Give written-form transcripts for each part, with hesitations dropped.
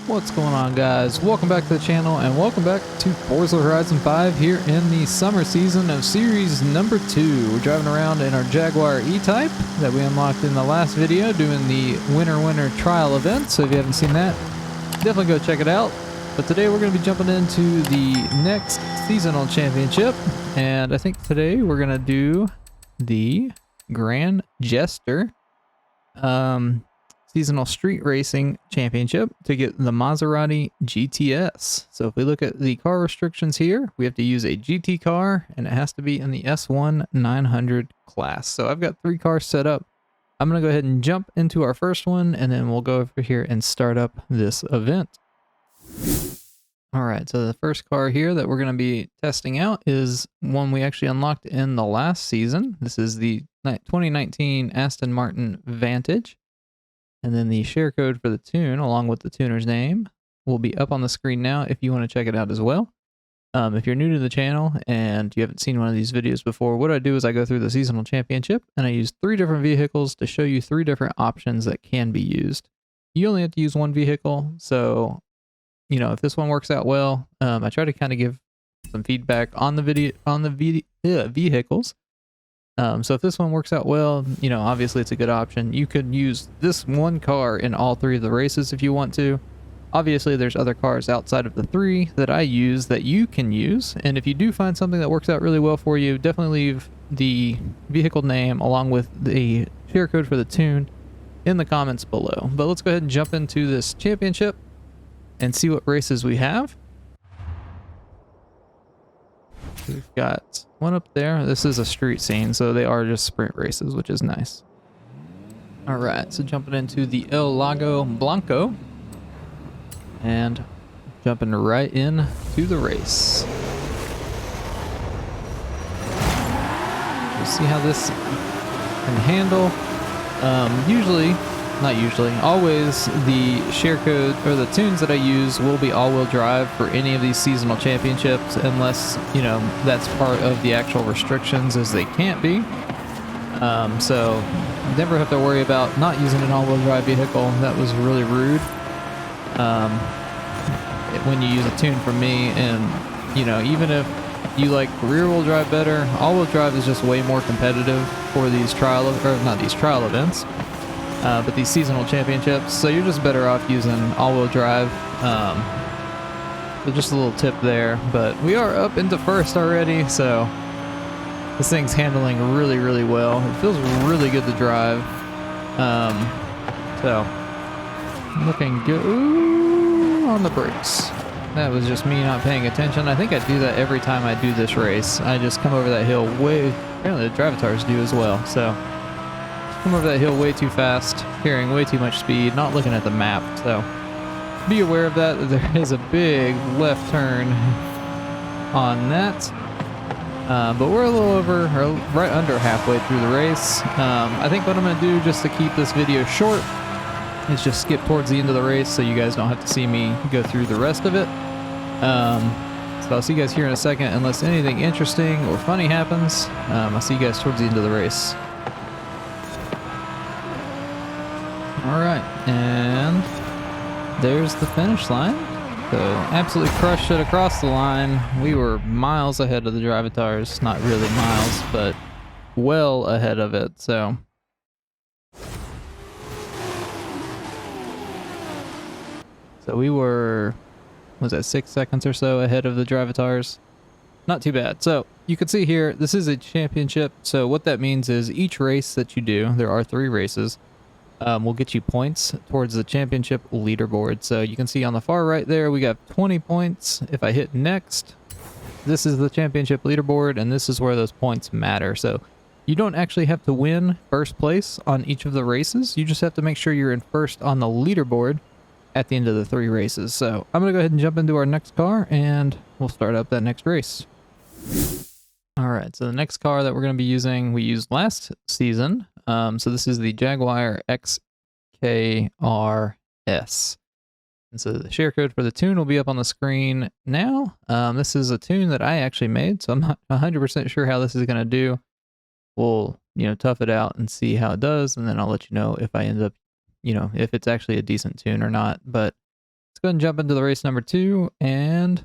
What's going on, guys? Welcome back to the channel and welcome back to Forza Horizon 5 here in the summer season of series number 2. We're driving around in our Jaguar E-Type that we unlocked in the last video doing the winter trial event. So if you haven't seen that, definitely go check it out. But today we're going to be jumping into the next seasonal championship, and I think today we're going to do the Grand Jester Seasonal Street Racing Championship to get the Maserati GTS. So if we look at the car restrictions here, we have to use a GT car and it has to be in the S1 900 class. So I've got 3 cars set up. I'm going to go ahead and jump into our first one and then we'll go over here and start up this event. Alright, so the first car here that we're going to be testing out is one we actually unlocked in the last season. This is the 2019 Aston Martin Vantage. And then the share code for the tune, along with the tuner's name, will be up on the screen now if you want to check it out as well. If you're new to the channel and you haven't seen one of these videos before, what I do is I go through the seasonal championship and I use 3 different vehicles to show you 3 different options that can be used. You only have to use 1 vehicle, so you know if this one works out well, I try to kind of give some feedback on the vehicles. So if this one works out well, you know, obviously it's a good option. You could use this one car in all 3 of the races if you want to. Obviously, there's other cars outside of the 3 that I use that you can use. And if you do find something that works out really well for you, definitely leave the vehicle name along with the share code for the tune in the comments below. But let's go ahead and jump into this championship and see what races we have. We've got one up there. This is a street scene, so they are just sprint races, which is nice. Alright, so jumping into the El Lago Blanco. And jumping right in to the race. We'll see how this can handle. Always the share code or the tunes that I use will be all-wheel drive for any of these seasonal championships, unless, you know, that's part of the actual restrictions, as they can't be. So never have to worry about not using an all-wheel drive vehicle. That was really rude. When you use a tune from me, and you know, even if you like rear-wheel drive better, all-wheel drive is just way more competitive for these trial events. But these seasonal championships, so you're just better off using all-wheel drive. So just a little tip there, but we are up into first already, so this thing's handling really, really well. It feels really good to drive. So looking good. Ooh, on the brakes. That was just me not paying attention. I think I do that every time I do this race. I just come over that hill apparently the Drivatars do as well, so come over that hill way too fast, carrying way too much speed, not looking at the map. So be aware of that. There is a big left turn on that. But we're a little over, or right under halfway through the race. I think what I'm going to do, just to keep this video short, is just skip towards the end of the race so you guys don't have to see me go through the rest of it. So I'll see you guys here in a second, unless anything interesting or funny happens. I'll see you guys towards the end of the race. Alright, and there's the finish line. So absolutely crushed it across the line. We were miles ahead of the Drivatars. Not really miles, but well ahead of it. So we were, was that 6 seconds or so ahead of the Drivatars? Not too bad. So you can see here, this is a championship. So what that means is each race that you do, there are 3 races, will get you points towards the championship leaderboard. So you can see on the far right there, we got 20 points. If I hit next, this is the championship leaderboard, and this is where those points matter. So you don't actually have to win first place on each of the races. You just have to make sure you're in first on the leaderboard at the end of the 3 races. So I'm going to go ahead and jump into our next car, and we'll start up that next race. Alright, so the next car that we're going to be using, we used last season. So this is the Jaguar XKR-S. And so the share code for the tune will be up on the screen now. This is a tune that I actually made, so I'm not 100% sure how this is going to do. We'll, you know, tough it out and see how it does, and then I'll let you know if I end up, you know, if it's actually a decent tune or not. But let's go ahead and jump into the race number 2 and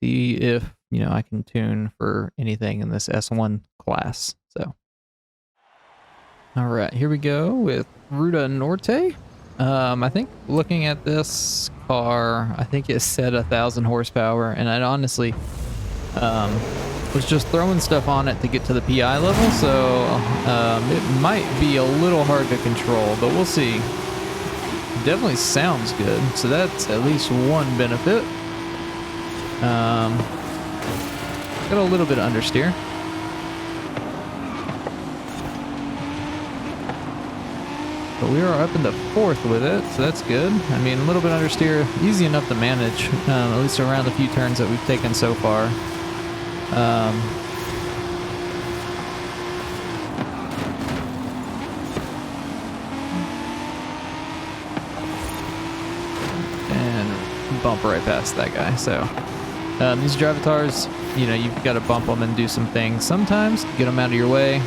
see if, you know, I can tune for anything in this S1 class. So, all right, here we go with Ruta Norte. I think looking at this car, I think it said 1,000 horsepower, and I honestly was just throwing stuff on it to get to the PI level, so it might be a little hard to control, but we'll see. Definitely sounds good, so that's at least one benefit. Got a little bit of understeer. But we are up into 4th with it, so that's good. I mean, a little bit understeer, easy enough to manage, at least around the few turns that we've taken so far. And bump right past that guy, so. These Drivatars, you know, you've got to bump them and do some things sometimes to get them out of your way.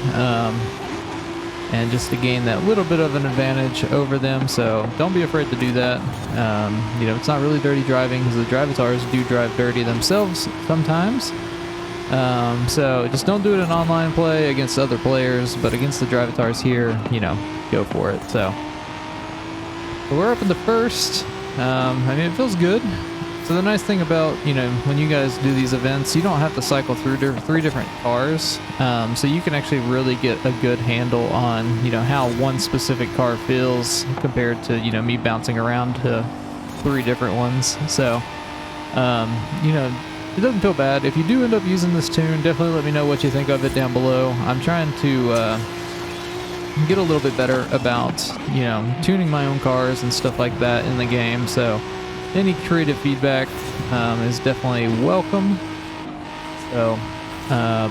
And just to gain that little bit of an advantage over them, so don't be afraid to do that. You know, it's not really dirty driving because the Drivatars do drive dirty themselves sometimes. So just don't do it in online play against other players, but against the Drivatars here, you know, go for it. So we're up in the 1st. I mean, it feels good. So the nice thing about, you know, when you guys do these events, you don't have to cycle through 3 different cars. So you can actually really get a good handle on, you know, how one specific car feels compared to, you know, me bouncing around to 3 different ones. So, you know, it doesn't feel bad. If you do end up using this tune, definitely let me know what you think of it down below. I'm trying to get a little bit better about, you know, tuning my own cars and stuff like that in the game. So any creative feedback is definitely welcome. So,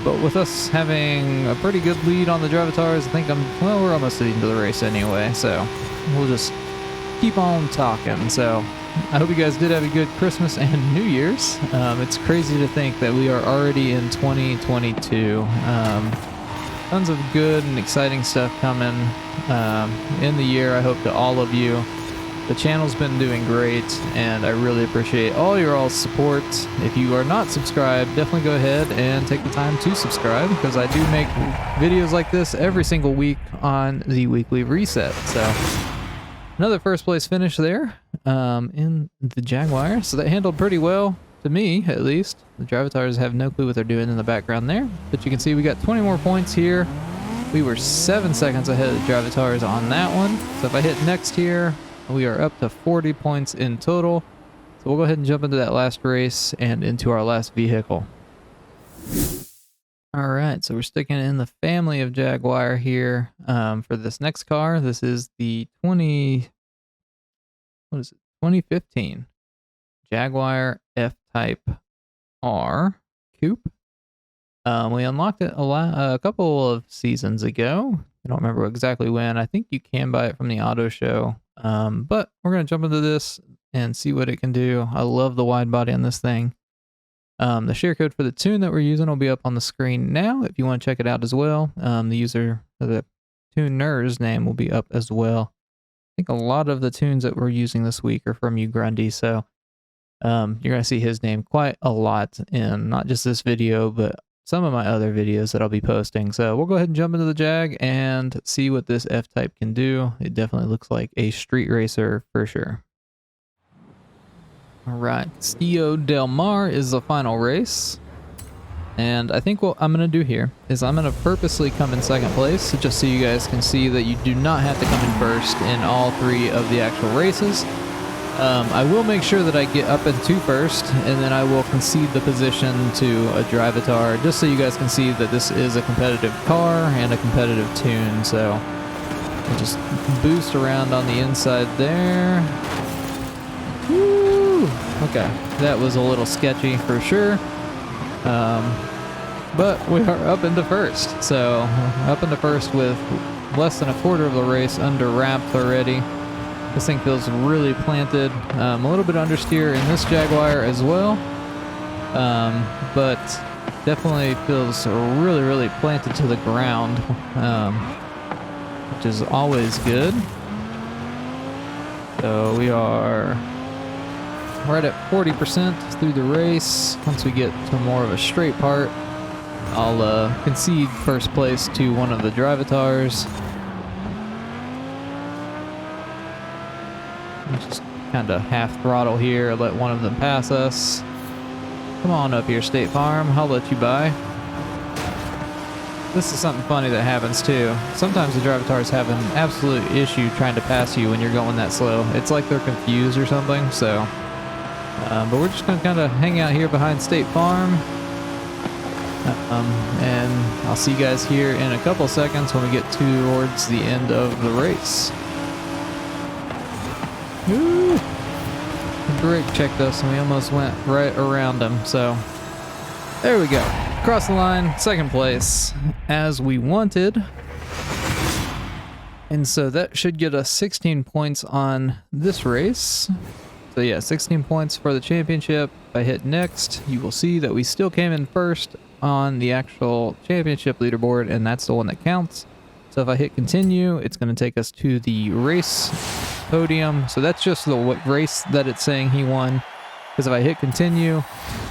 but with us having a pretty good lead on the Drivatars, I think well, we're almost leading to the race anyway, so we'll just keep on talking. So, I hope you guys did have a good Christmas and New Year's. It's crazy to think that we are already in 2022. Tons of good and exciting stuff coming in the year, I hope, to all of you. The channel's been doing great, and I really appreciate all your all's support. If you are not subscribed, definitely go ahead and take the time to subscribe, because I do make videos like this every single week on the weekly reset. So another 1st place finish there in the Jaguar. So that handled pretty well, to me at least. The Drivatars have no clue what they're doing in the background there, but you can see we got 20 more points here. We were 7 seconds ahead of the Drivatars on that one. So if I hit next here, we are up to 40 points in total. So we'll go ahead and jump into that last race and into our last vehicle. All right, so we're sticking in the family of Jaguar here for this next car. This is the 2015 Jaguar F-Type R Coupe. We unlocked it a couple of seasons ago. I don't remember exactly when. I think you can buy it from the auto show. But we're going to jump into this and see what it can do. I love the wide body on this thing. The share code for the tune that we're using will be up on the screen now if you want to check it out as well. The tuner's name will be up as well. I think a lot of the tunes that we're using this week are from Grundy, so you're going to see his name quite a lot in not just this video, but some of my other videos that I'll be posting. So we'll go ahead and jump into the Jag and see what this F-Type can do. It definitely looks like a street racer for sure. All right, Castillo Del Mar is the final race. And I think what I'm going to do here is I'm going to purposely come in 2nd place, just so you guys can see that you do not have to come in 1st in all 3 of the actual races. I will make sure that I get up into 1st, and then I will concede the position to a Drivatar, just so you guys can see that this is a competitive car and a competitive tune. So I'll just boost around on the inside there. Woo! Okay, that was a little sketchy for sure. But we are up into 1st. So up into 1st with less than a quarter of the race under wrapped already. This thing feels really planted. A little bit understeer in this Jaguar as well. But definitely feels really, really planted to the ground, which is always good. So we are right at 40% through the race. Once we get to more of a straight part, I'll concede first place to one of the Drivatars. Just kind of half throttle here, let one of them pass us. Come on up here, State Farm. I'll let you by. This is something funny that happens too. Sometimes the Drivatars have an absolute issue trying to pass you when you're going that slow. It's like they're confused or something, so. But we're just gonna kind of hang out here behind State Farm. And I'll see you guys here in a couple seconds when we get towards the end of the race. Woo! The brake checked us and we almost went right around him, so there we go. Across the line, second place, as we wanted. And so that should get us 16 points on this race. So yeah, 16 points for the championship. If I hit next, you will see that we still came in first on the actual championship leaderboard, and that's the one that counts. So if I hit continue, it's going to take us to the race podium. So that's just the race that it's saying he won. Because if I hit continue,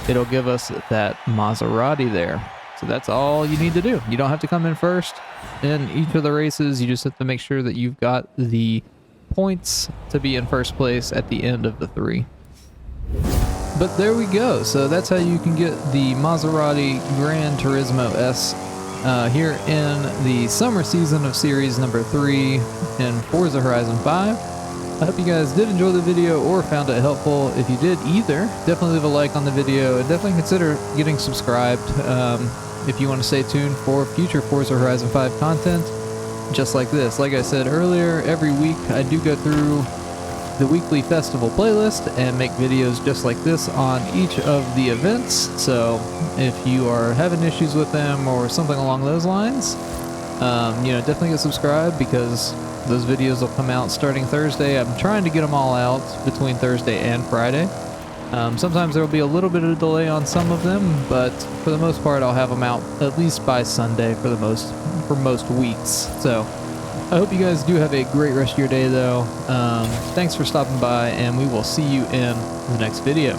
it'll give us that Maserati there. So that's all you need to do. You don't have to come in first in each of the races. You just have to make sure that you've got the points to be in first place at the end of the 3. But there we go. So that's how you can get the Maserati Gran Turismo S here in the summer season of series number 3 in Forza Horizon 5. I hope you guys did enjoy the video or found it helpful. If you did either, definitely leave a like on the video and definitely consider getting subscribed if you want to stay tuned for future Forza Horizon 5 content just like this. Like I said earlier, every week I do go through the weekly festival playlist and make videos just like this on each of the events. So if you are having issues with them or something along those lines, definitely get subscribed because those videos will come out starting Thursday. I'm trying to get them all out between Thursday and Friday. Sometimes there will be a little bit of a delay on some of them, but for the most part, I'll have them out at least by Sunday for most weeks. So I hope you guys do have a great rest of your day, though. Thanks for stopping by, and we will see you in the next video.